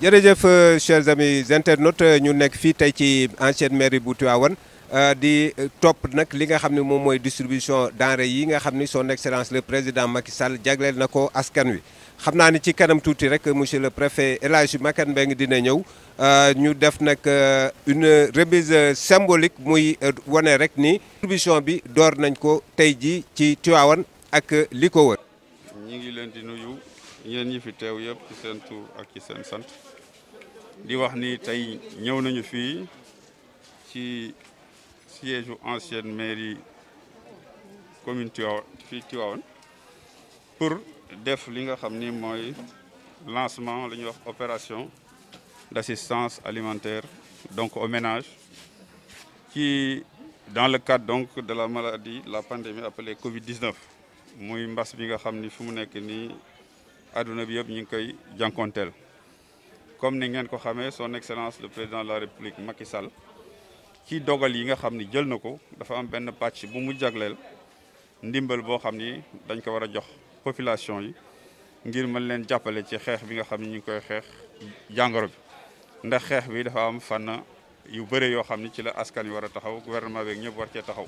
jërëjëf chers amis internautes ñu nekk fii tey ci ancienne mairie bu Tivaouane di topp nag li nga xam ne moom mooy distribution denrées yi nga xam ni son excellence le président Macky Sall jagleel na ko askan wi. xam naa ni ci kanam tuuti rek monsieur le préfet El Hadji Makan Mbengue dina ñëw ñu def nag une remise symbolique muy wane rek ni distribution bi door nañ ko tey ji ci Tivaouane ak li ko wër. ñi ngi leen di nuyu yéen ñi fi teew yëpp ci seen tur ak ci seen sant di wax ni tey ñëw nañu fii ci siège u ancienne mairie commune Tivaouane pour def li nga xam ni mooy lancement la ñuy wax opération d'assistance alimentaire donc aux ménages qui dans le cadre donc de la maladie la pandémie appelée Covid-19 muy mbas bi nga xam ni fu mu nekk nii adduna bi yëpp ñu ngi koy jànkonteel comme ni ngeen ko xamee son excellence le président de la république Macky Sall ci dogal yi nga xam ni jël na ko dafa am benn pàcc bu mu jagleel ndimbal boo xam ni dañ ko war a jox population yi ngir mën leen jàppale ci xeex bi nga xam ni ñu ngi koy xeex jàngoro bi ndax xeex bi dafa am fànn yu bëre yoo xam ni ci la askan wi war a taxaw gouvernement beeg ñëpp war cee taxaw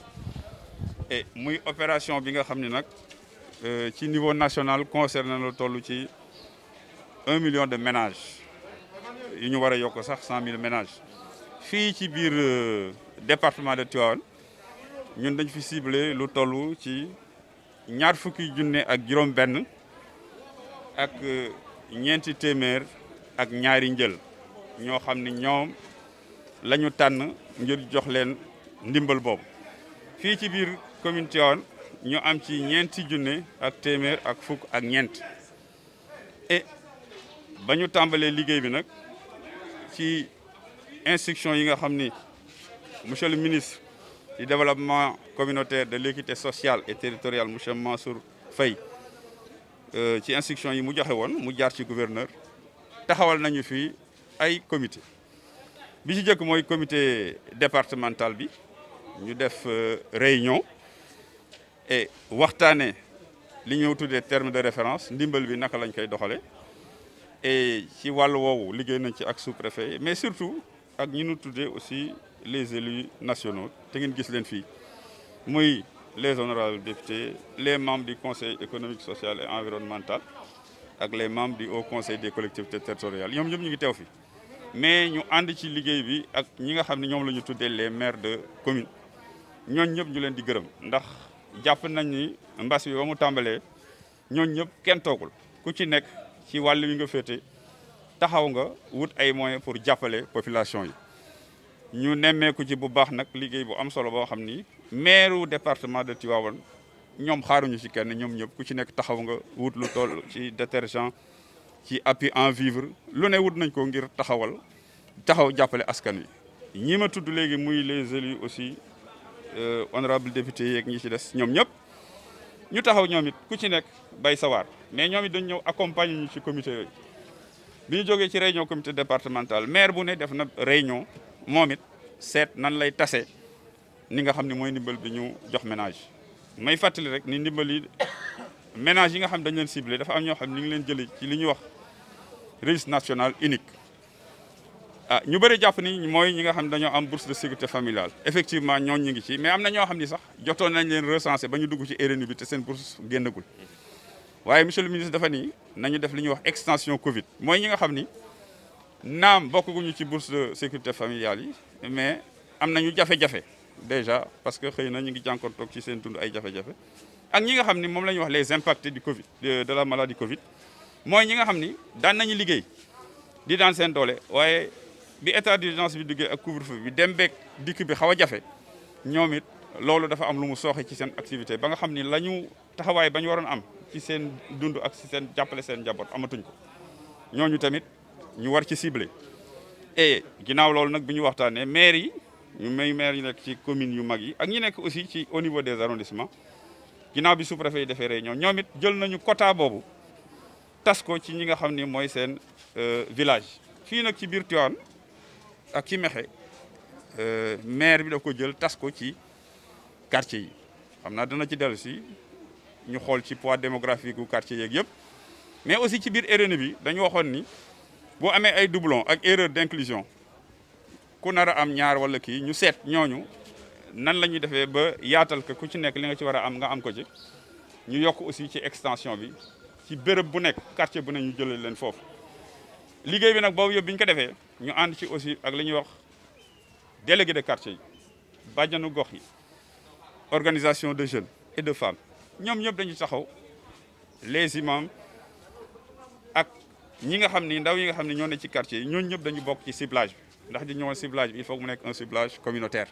et muy opération bi nga xam ni nag ci niveau national concerné na toll ci 1 million de ménages yu ñu war a yokk sax 100 000 ménages fii ci biir département de Tivaouane ñun dañ fi ciblé lu toll ci ñaar fukki junne ak juróom-benn ak ñeenti téeméer ak ñaari njël ñoo xam ni ñoom la ñu tànn ngir jox leen ndimbal boobu fii ci biir commune Tivaouane ñu am ci ñeenti junne ak téeméer ak fukk ak ñeent et ba ñu tàmbalee liggéey bi nag ci instruction yi nga xam ni monsieur le ministre du développement communautaire de l'équité sociale et territoriale monsieur Mansour Faye ci instruction yi mu joxe woon mu jaar ci gouverneur taxawal nañu fi ay comité bi ci jëkk mooy comité départemental bi ñu def réunion et waxtaane li ñëw tuddee terme de référence ndimbal bi naka lañ koy doxale et ci wàllu woowu liggéey nañ ci ak sous-préfet mais surtout ak ñi ñu tuddee aussi les élus nationaux te ngeen gis leen fii muy les honorables députés les membres du conseil économique social et environnemental ak les membres du haut conseil des collectivités territoriales ñoom ñëpp ñu ngi teew fi mais ñu ànd ci liggéey bi ak ñi nga xam ne ñoom la ñu tuddee les maires de commune ñooñ ñëpp ñu leen di gërëm ndax jàpp nañ ni mbas bi ba mu tàmbalee ñooñ ñëpp kenn toogul ku ci nekk ci wàll wi nga féete taxaw nga wut ay moyens pour jàppale population yi ñu nemmeeku ci bu baax nag liggéey bu am solo boo xam ni maire département de Tivaouane ñoom xaaruñu ci kenn ñoom ñëpp ku ci nekk taxaw nga wut lu toll ci détergent ci appui en vivre lu ne wut nañ ko ngir taxaw jàppale askan wi ñi ma tudd léegi muy les élus aussi honorable député yeeg ñi ci des ñoom ñëpp ñu taxaw ñoom it ku ci nekk bay sawaar mais ñoom it dañ ñëw accompagner ñu ci comité yooyu bi ñu jógee ci réunion comité départemental maire bu ne def na réunion moom it seet nan lay tase ni nga xam ne mooy ndimbal bi ñu jox ménage may fàttali rek ni ndimbal yi ménage yi nga xam dañ leen ciblé dafa am ñoo xam ni ngi leen jëlee ci li ñuy wax registre national unique ñu bëri jàpp ni mooy ñi nga xam ne dañoo am bourse de sécurité familiale effectivement ñooñu ñu ngi ci mais am na ñoo xam ni sax jotoon nañ leen recensé ba ñu dugg ci RNU bi te seen bourse génnagul waaye monsieur le ministre dafa ni nañu def li ñuy wax extension Covid mooy ñi nga xam ni naam bokkuñu ci bourse de sécurité familiale yi mais am nañu jafe-jafe déjà parce que xëy na ñu ngi jànkoon toog ci seen dund ay jafe-jafe ak ñi nga xam ni moom la ñuy wax les impactés du Covid de la maladie Covid mooy ñi nga xam ni daan nañu liggéey di daan seen doole waaye bi état d'urgence bi duggee ak couvre-feu bi dem beeg dikk bi xaw a jafe ñoom it loolu dafa am lu mu sooxe ci seen activité ba nga xam ni la ñu taxawaay ba ñu waroon am ci seen dund ak ci seen jàppale seen njaboot amatuñ ko ñooñu tamit ñu war ci ciblé et ginnaaw loolu nag bi ñu waxtaanee maire yi ñu may maire yi nekk ci communes yu mag yi ak ñi nekk aussi ci au niveau des arrondissements ginnaaw bi sous-préfet yi defee réunion ñoom it jël nañu quota boobu tas ko ci ñi nga xam ni mooy seen village fii nag ci biir Tivaouane ak ci Mexe maire bi daf ko jël tas ko ci quartier yi xam naa dana ci dellu si ñu xool ci poids démographique gu quartier yeeg yëpp mais aussi ci biir RNU bi dañu waxoon ni boo amee ay doublon ak erreur d'inclusion ku nar a am ñaar wala kii ñu seet ñooñu nan la ñuy defee ba yaatal ko ku ci nekk li nga ci war a am nga am ko ci ñu yokk aussi ci extension bi ci béréb bu nekk quartier bu ne ñu jëlee leen foofu. liggéey bi nag boobu yëpp bi ñu ko defee ñu ànd ci aussi ak li ñuy wax délégué de quartier yi bàjjanu gox yi organisation de jeunes et de femmes ñoom ñëpp dañu taxaw les imams ak ñi nga xam ni ndaw yi nga xam ne ñoo ne ci quartier yi ñooñu ñëpp dañu bokk ci ciblage bi ndax di ñëwoon ciblage bi il faut que mu nekk un ciblage communautaire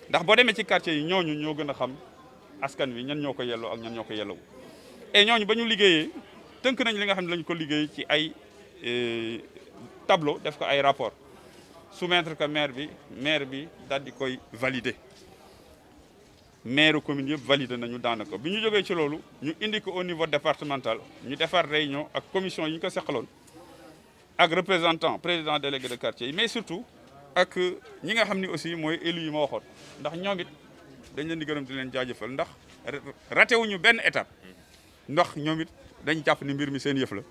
ndax boo demee ci quartier yi ñooñu ñoo gën a xam askan wi ñan ñoo ko yelloo ak ñan ñoo ko yelloo et ñooñu ba ñu liggéeyee tënk nañ li nga xam ne lañu ko liggéey ci ay tableau def ko ay rapport soumettre que maire bi daal di koy valider maire commune yëpp valider nañu daanaka bi ñu jógee ci loolu ñu indi ko au niveau départemental ñu defar réunion ak commission yi ñu ko seqaloon ak représentant président délégué de quartier yi mais surtout ak ñi nga xam ni aussi mooy élus yi ma waxoon ndax ñoom it dañ leen di gërëm di leen jaajëfal ndax raté wuñu benn étape ndax ñoom it dañ jàpp ni mbir mi seen yëf la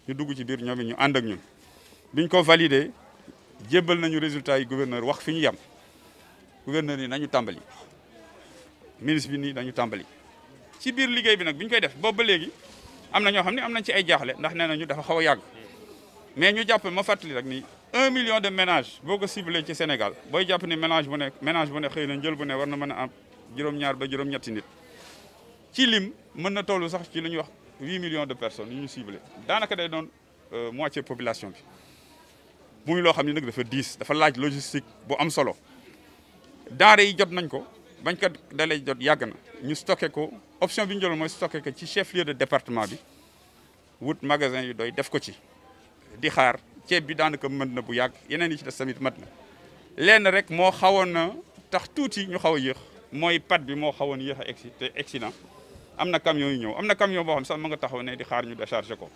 ñu dugg ci biir ñoom it ñu ànd ak ñun biñ ko validé jébbal nañu résultat yi gouverneur wax fi ñu yem gouverneur yi nañu tàmbali ministre bi nii dañu tàmbali ci biir liggéey bi nag bi ñu koy def boobu ba léegi am na ñoo xam ne am nañ ci ay jaaxle ndax nee nañu dafa xaw a yàgg mais ñu jàpp ma fàttali rek ni 1 million de ménages boo ko ciblé ci Sénégal booy jàpp ni ménage bu ne xëy na njël bu ne war na mën a am juróom-ñaar ba juróom-ñetti nit ci lim mën na toll sax ci lu ñuy wax 8 millions de personnes yu ñu ciblé daanaka day doon moitié population bi muy loo xam ne nag dafa diis dafa laaj logistique bu am solo denrée yi jot nañ ko bañ ko dalee jot yàgg na ñu stocké ko option bi ñu jëloon mooy stocké ko ci chef lieu de département bi wut magasin yu doy def ko ci di xaar ceeb bi daanaka mën na bu yàgg yeneen yi ci des tamit mat na lenn rek moo xawoon na tax tuuti ñu xaw a yéex mooy pat bi moo xawoon yéex a egsi te egsi na am na camion yu ñëw am na camion boo xam sax ma nga taxaw ne di xaar ñu déchargé ko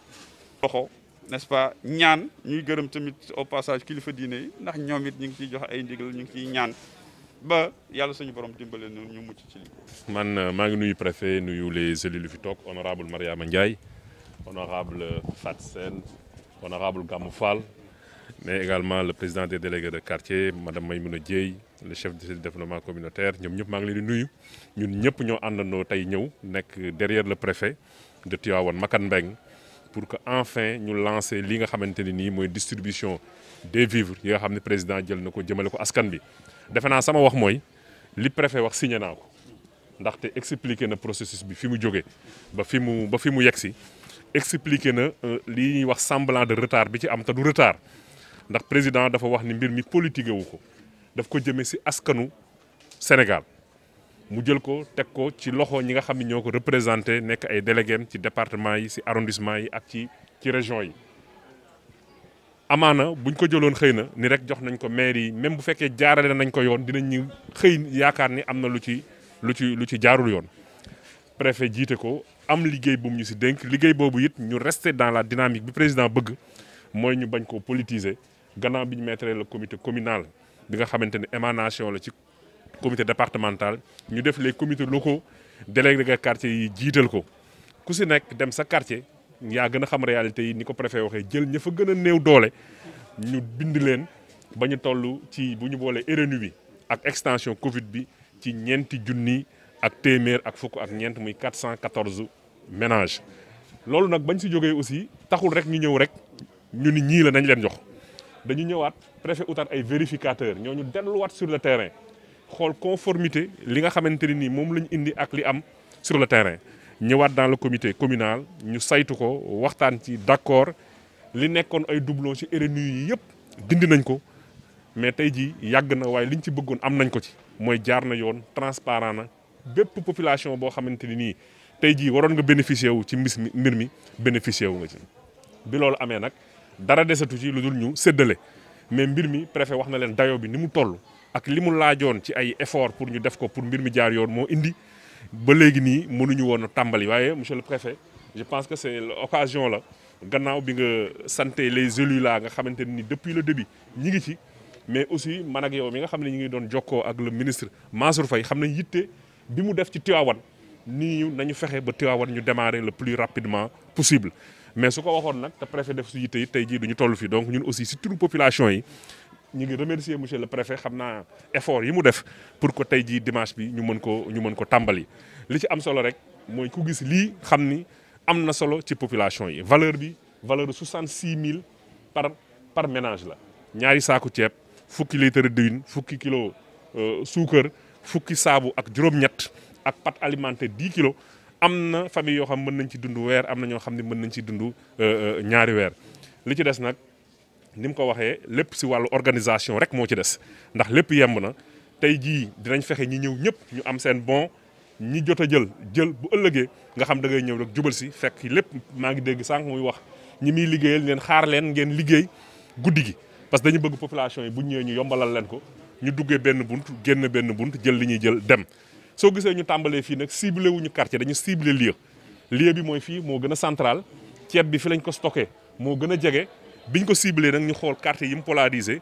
loxo n'est-ce pas ñaan ñuy gërëm tamit au passage kilifa diine yi ndax ñoom it ñu ngi ciy joxe ay ndigal ñu ngi ciy ñaan ba yàlla suñu borom dimbale ñu mucc ci li man maa ngi nuyu préfet nuyu les élus lu fi toog honorable Mariama Ndiaye honorable Fat Sène honorable Gamou Fall mais également le président des délégués de quartier madame Maymouna Dieye le chef de développement communautaire ñoom ñëpp maa ngi leen di nuyu ñun ñëpp ñoo àndandoo tey ñëw nekk derrière le préfet de Tivaouane Makan Mbeng pour que enfin ñu lancer li nga xamante ne nii mooy distribution des vivres yi nga xam ne président jël na ko jëmale ko askan bi defe naa sama wax mooy li préfet wax signé naa ko ndaxte expliqué na processus bi fi mu jógee ba fi mu yegg si expliqué na li ñuy wax semblant de retard bi ci am te du retard ndax président dafa wax ni mbir mi politique wu ko daf ko jëmee si askanu Sénégal mu jël ko teg ko ci loxo ñi nga xam ne ñoo ko représenté nekk ay délégués ci département yi si arrondissement yi ak ci région yi. amaana buñ ko jëloon xëy na ni rek jox nañ ko maire yi même bu fekkee jaarale nañ ko yoon dinañ ñu xëy yaakaar ni am na lu ci jaarul yoon préfet jiite ko am liggéey bu mu ñu si dénk liggéey boobu it ñu rester dans la dynamique bi président bëgg mooy ñu bañ koo politiser gannaaw bi ñu mettre le comité communal bi nga xamante ne émanation la ci comité départemental ñu def les comités locaux délégués de quartier yi jiital ko ku si nekk dem sa quartier yaa gën a xam réalité yi ni ko préfet waxee jël ña fa gën a néew doole ñu bind leen ba ñu toll ci bu ñu boolee RNU bi ak extension Covid bi ci 400 ak téeméer ak fukk ak ñeent muy 414 ménages. loolu nag bañ si jógee aussi taxul rek ñu ñëw rek ñu ni ñii la nañ leen jox dañu ñëwaat préfet utaat ay vérificateurs ñooñu delluwaat sur le terrain xool conformité li nga xamante ne nii moom lañ indi ak li am sur le terrain. ñëwaat dans le comité communal ñu saytu ko waxtaan ci d'accord li nekkoon ay doublons ci RNU yi yëpp dindi nañ ko mais tey jii yàgg na waaye liñ ci bëggoon am nañ ko ci mooy jaar na yoon transparent na bépp population boo xamante ni nii tey jii waroon nga bénéficier wu ci mbir mi bénéficier wu nga ci. bi loolu amee nag dara desatu ci lu dul ñu séddale mais mbir mi préfet wax na leen dayo bi ni mu toll ak li mu laajoon ci ay effort pour ñu def ko pour mbir mi jaar yoon moo indi. ba léegi nii mënuñu woon a tàmbali waaye monsieur le préfet je pense que c'est l'occasion la gannaaw bi nga santé les élus là nga xamante ni depuis le début ñi ngi ci mais aussi man ak yow mi nga xam ne ñi ngi doon jokkoo ak le ministre Mansour Faye xam nañ yitte bi mu def ci Tivaouane nii nañu fexe ba Tivaouane ñu démarrer le plus rapidement possible mais su ko waxoon nag te préfet def su yitte yi tey jii du ñu toll fii donc ñun aussi si turu population yi ñu ngi remercier monsieur le préfet xam naa effort yi mu def pour que tey jii dimanche bi ñu mën ko tàmbali. li ci am solo rek mooy ku gis lii xam ni am na solo ci population yi valeur bi valeur de 66 000 par ménage la ñaari saaku ceeb fukki litre diwlin fukki kilo suukar fukki saabu ak juróom-ñett ak pâte alimentaire 10 kilos am na famille yoo xam mën nañ ci dund weer am na ñoo xam ne mën nañ ci dund ñaari weer li ci des nag ni mu ko waxee lépp si wàllu organisation rek moo ci des ndax lépp yemb na tey jii dinañ fexe ñi ñëw ñëpp ñu am seen bon ñi jot a jël bu ëllëgee nga xam da ngay ñëw rek jubal si fekk lépp maa ngi dégg sànq muy wax ñi muy liggéeyal ngeen xaar leen ngeen liggéey guddi gi parce que dañu bëgg population yi bu ñëwee ñu yombalal leen ko ñu duggee benn bunt génn benn bunt jël li ñuy jël dem soo gisee ñu tàmbalee fii nag ciblé wuñu quartier dañu ciblé lieu bi mooy fii moo gën a central ceeb bi fi lañ ko stocké moo gën a jege biñ ko ciblé nag ñu xool quartier yi mu polarisé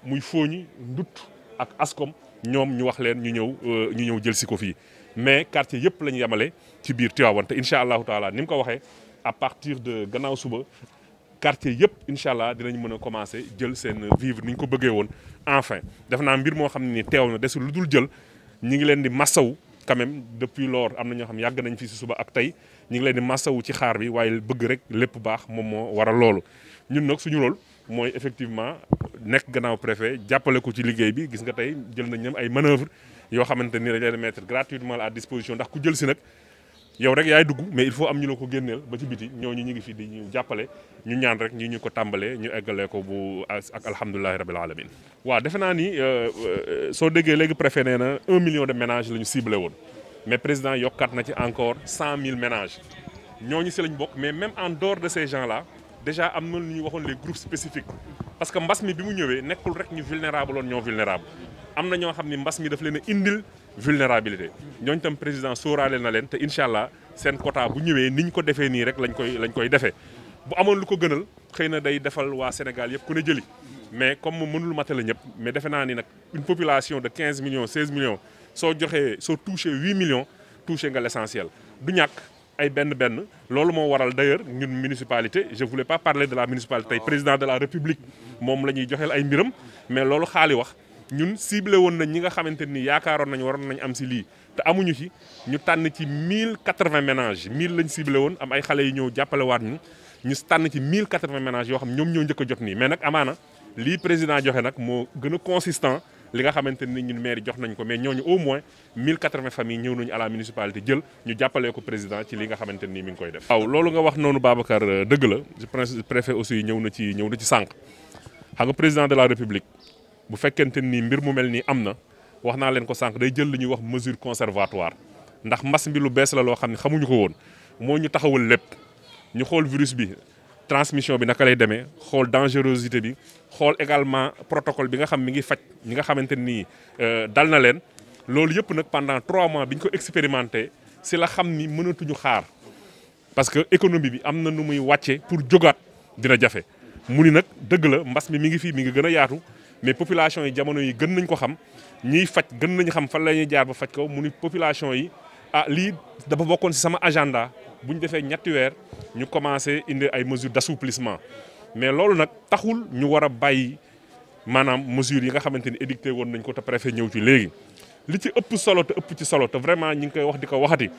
muy Fogny Ndut ak Askom ñoom ñu wax leen ñu ñëw jël si ko fii mais quartier yëpp la ñu yemale ci biir Tivaouane te incha allahu taala ni mu ko waxee à partir de gannaaw suba quartier yëpp incha allah dinañ mën a commencé jël seen vivre ni ñu ko bëggee woon enfin def naa mbir moo xam ne ni teew na desul lu dul jël ñi ngi leen di massawu quand même depuis lors am na ñoo xam yàgg nañ fi si suba ak tey ñi ngi leen di massawu ci xaar bi waaye bëgg rek lépp baax moom moo waral loolu ñun nag suñu rôle mooy effectivement nekk gannaaw préfet jàppale ko ci liggéey bi gis nga tey jël nañ ñoom ay manœuvre yoo xamante ni dañ leen mettre gratuitement à disposition ndax ku jël si nag yow rek yaay dugg mais il faut am ñu la ko génneel ba ci biti ñooñu ñu ngi fi di ñu jàppale ñu ñaan rek ñu ko tàmbalee ñu eggalee ko bu ak alhamdulilahi rabil alamin waaw defe naa ni soo déggee léegi préfet nee na 1 million de ménages la ñu ciblé woon mais président yokkaat na ci encore 100 000 ménages ñooñu si lañ bokk mais même en dehors de ces gens là déjà am na lu ñuy waxoon les groupes spécifiques parce que mbas mi bi mu ñëwee nekkul rek ñu vulnérable woon ñoo vulnérable am na ñoo xam ni mbas mi daf leen a indil vulnérabilité ñooñu tam président sóoraale na leen te incha allah seen quota bu ñëwee ni ñu ko defee nii rek lañ koy defee bu amoon lu ko gënal xëy na day defal waa Sénégal yëpp ku ne jëli mais comme moom mënul matale ñëpp mais defe naa ni nag une population de 15 millions 16 millions soo touché 8 millions touché nga l'essentiel du ñàkk ay benn loolu moo waral d'ailleurs ñun municipalité je voulais pas parler de la municipalité tey président de la république moom la ñuy joxeel ay mbiram mais loolu xaali wax ñun ciblé woon nañ ñi nga xamante ni yaakaaroon nañ waroon nañ am si lii te amuñu ci ñu tànn ci 1080 ménages 1000 lañ ciblé woon am ay xale yi ñëw jàppale waat ñu tànn ci 1080 ménages yoo xam ñoom ñoo njëkk a jot nii mais nag amaana lii président joxe nag moo gën a consistant li nga xamante ni ñun maire jox nañ ko mais ñooñu au moins 1080 familles ñëw nañu à la municipalité jël ñu jàppalee ko président ci li nga xamante ni mi ngi koy def. waaw loolu nga wax noonu Babacar dëgg la préfet aussi ñëw na ci sànq xam nga président de la république bu fekkente ni mbir mu mel nii am na wax naa leen ko sànq day jël li ñuy wax mesure conservatoire ndax mbas mi lu bees la loo xam ne xamuñu ko woon moo ñu taxawal lépp ñu xool virus bi transmission bi naka lay demee xool dangerosité bi xool également protocole bi nga xam mi ngi faj ñi nga xamante ni dal na leen loolu yëpp nag pendant 3 mois bi ñu ko expérimenté si la xam ni mënatuñu xaar parce que économie bi am na nu muy wàcce pour jógaat dina jafe mu ni nag dëgg la mbas mi ngi fii mi ngi gën a yaatu mais population yi jamono yi gën nañ ko xam ñiy faj gën nañ xam fan la ñuy jaar ba faj ko mu ni population yi lii dafa bokkoon si sama agenda bu ñu defee ñetti weer ñu commencé indi ay mesures d'assouplissement mais loolu nag taxul ñu war a bàyyi maanaam mesures yi nga xamante ni édicté woon nañ ko te préfet ñëw ci léegi li ci ëpp solo te vraiment ñi ngi koy wax di ko waxati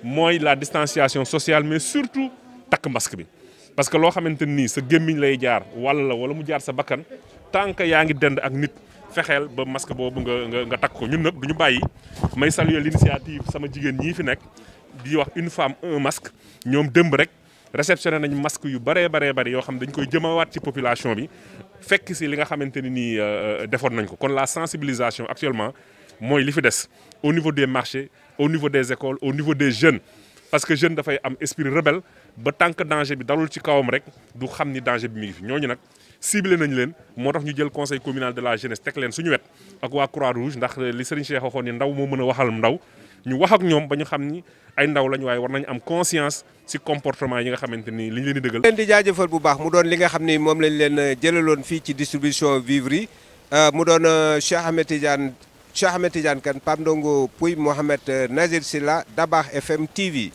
mooy la distanciation sociale mais surtout takk masque bi parce que loo xamante ni sa gémmiñ lay jaar wala mu jaar sa bakkan tant que yaa ngi dend ak nit fexeel ba masque boobu nga takk ko ñun nag du ñu bàyyi may saluer l'initiative sama jigéen ñii fi nekk di wax une femme un masque ñoom démb rek réceptionné nañ masque yu bëree yoo xam dañ koy jëmawaat ci population bi fekk si li nga xamante ni nii defoon nañ ko kon la sensibilisation actuellement mooy li fi des au niveau des marchés au niveau des écoles au niveau des jeunes parce que jeune dafay am esprit rebelle ba tant que danger bi dalul ci kawam rek du xam ni danger bi mi ngi fi ñooñu nag ciblé nañ leen moo tax ñu jël conseil communal de la jeunesse teg leen suñu wet ak waa Croix-Rouge ndax li Serigne Cheikh waxoon ni ndaw moo mën a waxal ndaw ñu wax ak ñoom ba ñu xam ni ay ndaw lañ waaye war nañ am conscience ci comportement yi nga xamante ni liñ leen di dëggal. leen di jaajëfal bu baax mu doon li nga xam ni moom lañ leen jëlaloon fii ci distribution vivres yi mu doon Cheikh Ahmed Tidiane Kane Pape Ndongo Pouy Mohamed Nazir Silla Dabakh FM TV.